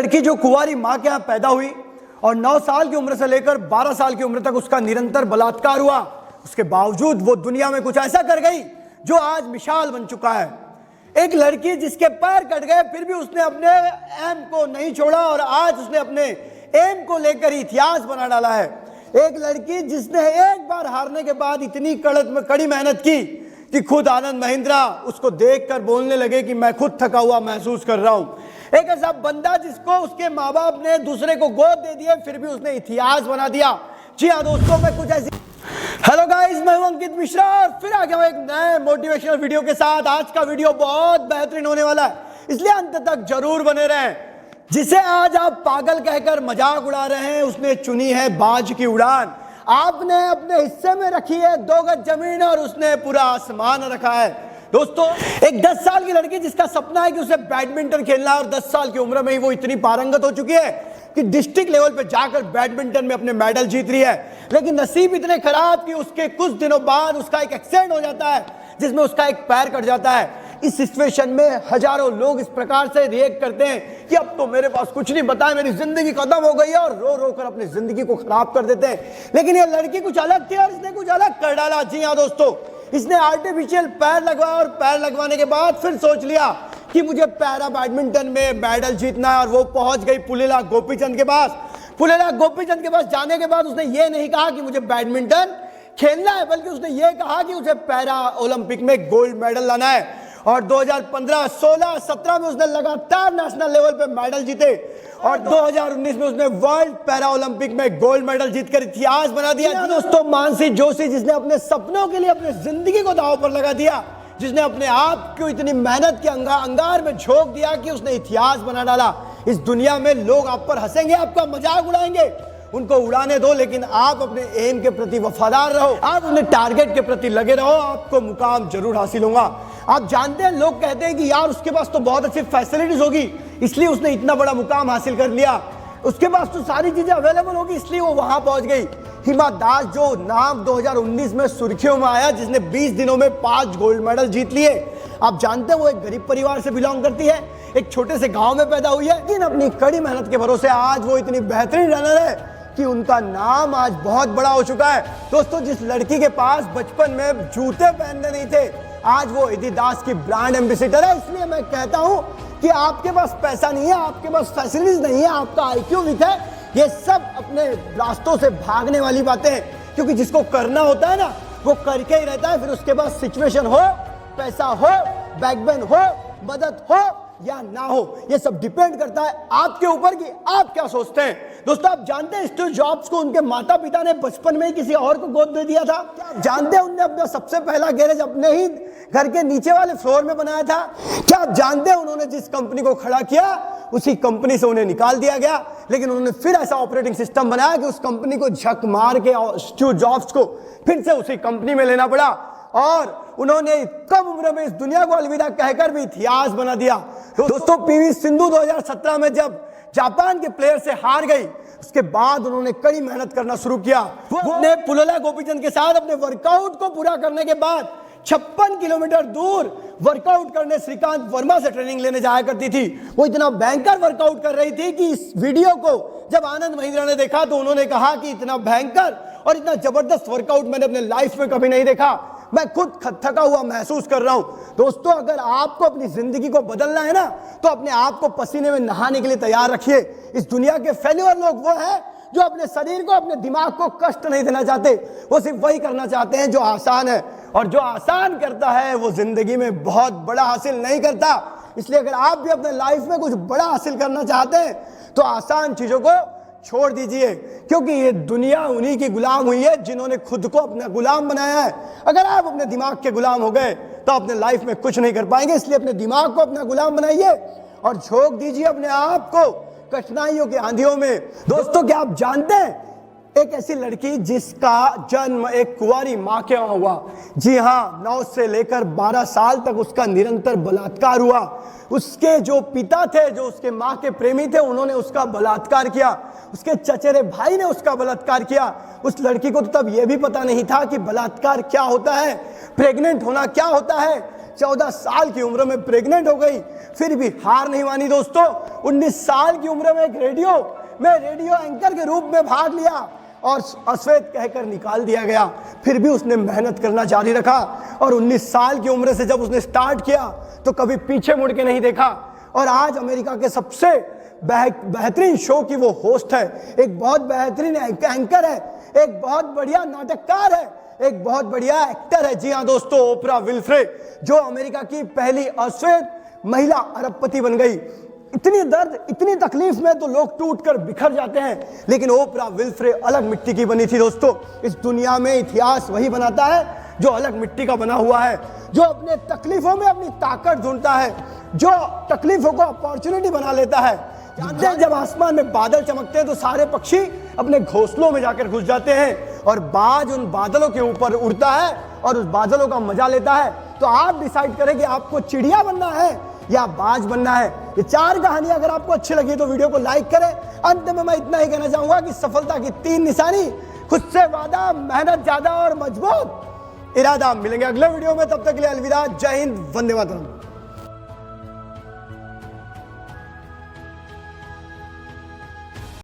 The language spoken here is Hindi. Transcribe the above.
लड़की जो कुंवारी माँ के यहाँ पैदा हुई और 9 साल की उम्र से लेकर 12 साल की उम्र तक उसका निरंतर बलात्कार हुआ, उसके बावजूद वो दुनिया में कुछ ऐसा कर गई जो आज मिसाल बन चुका है। एक लड़की जिसके पैर कट गए फिर भी उसने अपने एम को नहीं छोड़ा और आज उसने अपने एम को लेकर इतिहास बना डाला है। एक लड़की जिसने एक बार हारने के बाद इतनी कड़ी मेहनत की कि खुद आनंद महिंद्रा उसको देखकर बोलने लगे कि मैं खुद थका हुआ महसूस कर रहा हूं। एक ऐसा बंदा जिसको उसके माँ बाप ने दूसरे को गोद दे दिए फिर भी उसने इतिहास बना दिया। जी हाँ दोस्तों, मैं कुछ ऐसी हेलो गाइस, मैं हूं अंकित मिश्रा और फिर आ गया हूं एक नए मोटिवेशनल वीडियो के साथ। आज का वीडियो बहुत बेहतरीन होने वाला है, इसलिए अंत तक जरूर बने रहें। जिसे आज आप पागल कहकर मजाक उड़ा रहे हैं उसने चुनी है बाज की उड़ान। आपने अपने हिस्से में रखी है 2 गज जमीन और उसने पूरा आसमान रखा है। दोस्तों, एक 10 साल की लड़की जिसका सपना है कि उसे बैडमिंटन खेलना है और 10 साल की उम्र में ही वो इतनी पारंगत हो चुकी है कि डिस्ट्रिक्ट लेवल पे जाकर बैडमिंटन में अपने मेडल जीत रही है। लेकिन नसीब इतने खराब कि उसके कुछ दिनों बाद उसका एक एक्सीडेंट हो जाता है जिसमें उसका एक पैर कट जाता है। इस सिचुएशन में हजारों लोग इस प्रकार से रिएक्ट करते हैं कि अब तो मेरे पास कुछ नहीं बता है, मेरी जिंदगी खत्म हो गई है, और रो रो कर अपनी जिंदगी को खराब कर देते हैं। लेकिन ये लड़की कुछ अलग थी और इसने कुछ अलग कर डाला। जी हाँ दोस्तों, इसने आर्टिफिशियल पैर लगवाया और पैर लगवाने के बाद फिर सोच लिया कि मुझे पैरा बैडमिंटन में मेडल जीतना है और वो पहुंच गई पुलेला गोपीचंद के पास। पुलेला गोपीचंद के पास जाने के बाद उसने ये नहीं कहा कि मुझे बैडमिंटन खेलना है, बल्कि उसने ये कहा कि उसे पैरा ओलंपिक में गोल्ड मेडल लाना है। और 2015, 16, 17 में उसने लगातार नेशनल लेवल पे मेडल जीते और 2019 में उसने वर्ल्ड पैरा ओलंपिक में गोल्ड मेडल जीतकर इतिहास बना दिया। दोस्तों, मानसी जोशी जिसने अपने सपनों के लिए अपनी जिंदगी को दांव पर लगा दिया, जिसने अपने आप को इतनी मेहनत के अंगार में झोंक दिया कि उसने इतिहास बना डाला। इस दुनिया में लोग आप पर हंसेंगे, आपका मजाक उड़ाएंगे, उनको उड़ाने दो, लेकिन आप अपने एम के प्रति वफादार रहो, आप अपने टारगेट के प्रति लगे रहो, आपको मुकाम जरूर हासिल होगा। आप जानते हैं, लोग कहते हैं कि यार उसके पास तो बहुत अच्छी फैसिलिटीज होगी इसलिए उसने इतना बड़ा मुकाम हासिल कर लिया, उसके पास तो सारी चीजें अवेलेबल होगी इसलिए वो वहां पहुंच गई। हिमा दास जो नाम 2019 में सुर्खियों में आया, जिसने 20 दिनों में 5 गोल्ड मेडल जीत लिए, आप जानते हैं वो एक गरीब परिवार से बिलोंग करती है, एक छोटे से गांव में पैदा हुई है, लेकिन अपनी कड़ी मेहनत के भरोसे आज वो इतनी बेहतरीन रनर है कि उनका नाम आज बहुत बड़ा हो चुका है। दोस्तों, जिस लड़की के पास बचपन में जूते पहनने नहीं थे, आज वो एडिडास की ब्रांड एम्बेसडर है। इसलिए मैं कहता हूं कि आपके पास पैसा नहीं है, आपके पास फैसिलिटीज नहीं है, आपका आईक्यू वीक है, ये सब अपने रास्तों से भागने वाली बातें हैं। क्योंकि जिसको करना होता है ना वो करके ही रहता है, फिर उसके पास सिचुएशन हो, पैसा हो, बैकबोन हो, मदद हो या ना हो, ये सब डिपेंड करता है आपके ऊपर कि आप क्या सोचते हैं। दोस्तों, आप जानते हैं स्टीव जॉब्स को उनके माता पिता ने बचपन में ही किसी और को गोद दे दिया था। क्या आप जानते हैं उन्होंने अपना सबसे पहला गैरेज अपने ही घर के नीचे वाले फ्लोर में बनाया था। क्या आप जानते हैं उन्होंने जिस कंपनी को खड़ा किया उसी कंपनी से उन्हें निकाल दिया गया, लेकिन उन्होंने फिर ऐसा ऑपरेटिंग सिस्टम बनाया कि उस कंपनी को झक मार के स्टीव जॉब्स को फिर से उसी कंपनी में लेना पड़ा और उन्होंने कम उम्र में इस दुनिया को अलविदा कहकर भी इतिहास बना दिया। दोस्तों, पीवी सिंधु 2017 में जब जापान के प्लेयर से हार गई, उसके बाद उन्होंने कड़ी मेहनत करना शुरू किया। वो अपने पुलेला गोपीचंद के साथ अपने वर्कआउट को पूरा करने के बाद 56 किलोमीटर दूर वर्कआउट करने श्रीकांत वर्मा से ट्रेनिंग लेने जाया करती थी। वो इतना भयंकर वर्कआउट कर रही थी कि इस वीडियो को जब आनंद महिंद्रा ने देखा तो उन्होंने कहा कि इतना भयंकर और इतना जबरदस्त वर्कआउट मैंने अपने लाइफ में कभी नहीं देखा, मैं खुद थका हुआ महसूस कर रहा हूं। दोस्तों, अगर आपको अपनी जिंदगी को बदलना है ना तो अपने आप को पसीने में नहाने के लिए तैयार रखिए। इस दुनिया के फेल्यूर लोग वो हैं जो अपने शरीर को, अपने दिमाग को कष्ट नहीं देना चाहते, वो सिर्फ वही करना चाहते हैं जो आसान है, और जो आसान करता है वो जिंदगी में बहुत बड़ा हासिल नहीं करता। इसलिए अगर आप भी अपने लाइफ में कुछ बड़ा हासिल करना चाहते हैं तो आसान चीजों को छोड़ दीजिए, क्योंकि ये दुनिया उन्हीं की गुलाम हुई है जिन्होंने खुद को अपना गुलाम बनाया है। अगर आप अपने दिमाग के गुलाम हो गए तो अपने लाइफ में कुछ नहीं कर पाएंगे। इसलिए अपने दिमाग को अपना गुलाम बनाइए और झोंक दीजिए अपने आप को कठिनाइयों के आंधियों में। दोस्तों, क्या आप जानते हैं एक ऐसी लड़की जिसका जन्म एक कुंवारी माँ के यहाँ हुआ। जी हाँ, 9 से लेकर 12 साल तक उसका निरंतर बलात्कार हुआ। उसके जो पिता थे, जो उसके माँ के प्रेमी थे, उन्होंने उसका बलात्कार किया। उसके चचेरे भाई ने उसका बलात्कार किया। उस लड़की को तो तब यह भी पता नहीं था कि बलात्कार क्या होता है, प्रेग्नेंट होना क्या होता है, 14 साल की उम्र में प्रेग्नेंट हो गई, फिर भी हार नहीं मानी दोस्तों। 19 साल की उम्र में एक रेडियो एंकर के रूप में भाग लिया और अश्वेत कहकर निकाल दिया गया, फिर भी उसने मेहनत करना जारी रखा। और 19 साल की उम्र से जब उसने स्टार्ट किया तो कभी पीछे मुड़ के नहीं देखा, और आज अमेरिका के सबसे बेहतरीन शो की वो होस्ट है, एक बहुत बेहतरीन एंकर है, एक बहुत बढ़िया नाटककार है, एक बहुत बढ़िया एक्टर है। जी हाँ दोस्तों, ओपरा विल्फ्रे, जो अमेरिका की पहली अश्वेत महिला अरबपति बन गई। इतनी दर्द, इतनी तकलीफ में तो लोग टूट कर बिखर जाते हैं, लेकिन ओपरा विल्फ्रे अलग मिट्टी की बनी थी दोस्तों। इस दुनिया में इतिहास वही बनाता है जो अलग मिट्टी का बना हुआ है, जो अपने तकलीफों में अपनी ताकत ढूंढता है, जो तकलीफों को अपॉर्चुनिटी बना लेता है। जानते हैं, जब आसमान में बादल चमकते हैं तो सारे पक्षी अपने घोंसलों में जाकर घुस जाते हैं और बाज उन बादलों के ऊपर उड़ता है और उस बादलों का मजा लेता है। तो आप डिसाइड करें कि आपको चिड़िया बनना है या बाज बनना है। ये 4 कहानियां अगर आपको अच्छी लगी तो वीडियो को लाइक करें। अंत में मैं इतना ही कहना चाहूंगा कि सफलता की 3 निशानी: खुद से वादा, मेहनत ज्यादा और मजबूत इरादा। मिलेंगे अगले वीडियो में, तब तक के लिए अलविदा। जय हिंद, वंदे मातरम।